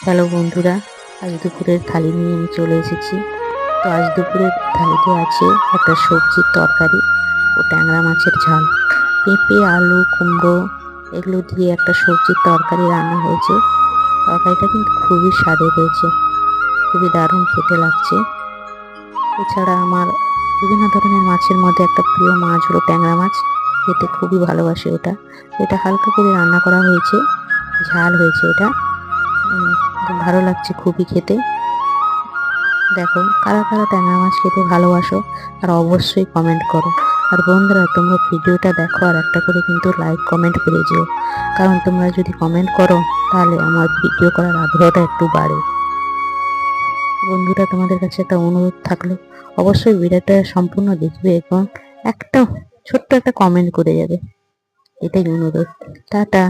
Hello বন্ধুরা, আজ দুপুরের থালি নিয়ে আমি চলে এসেছি। তো আজ দুপুরের থালিতে আছে একটা সবজির তরকারি ও ট্যাংরা মাছের ঝাল। পেঁপে, আলু, কুমড়ো এগুলো দিয়ে একটা সবজির তরকারি রান্না হয়েছে। তরকারিটা কিন্তু খুবই স্বাদের হয়েছে, খুবই দারুণ খেতে লাগছে। এছাড়া আমার বিভিন্ন ধরনের মাছের মধ্যে একটা প্রিয় মাছ হলো ট্যাংরা মাছ। খেতে খুবই ভালোবাসি ওটা। এটা হালকা করে রান্না করা হয়েছে, ঝাল হয়েছে এটা। ভালো লাগছে খুবই খেতে। দেখো কারা কারা ট্যাংরা মাছ খেতে ভালোবাসো আর অবশ্যই কমেন্ট করো। আর বন্ধুরা, তোমরা ভিডিওটা দেখো আর একটা করে কিন্তু লাইক কমেন্ট করে যেও, কারণ তোমরা যদি কমেন্ট করো তাহলে আমার ভিডিও করার আগ্রহটা একটু বাড়ে। বন্ধুরা, তোমাদের কাছে একটা অনুরোধ থাকলো, অবশ্যই ভিডিওটা সম্পূর্ণ দেখবে এবং একটা ছোট্ট একটা কমেন্ট করে যাবে, এটাই অনুরোধ। টাটা।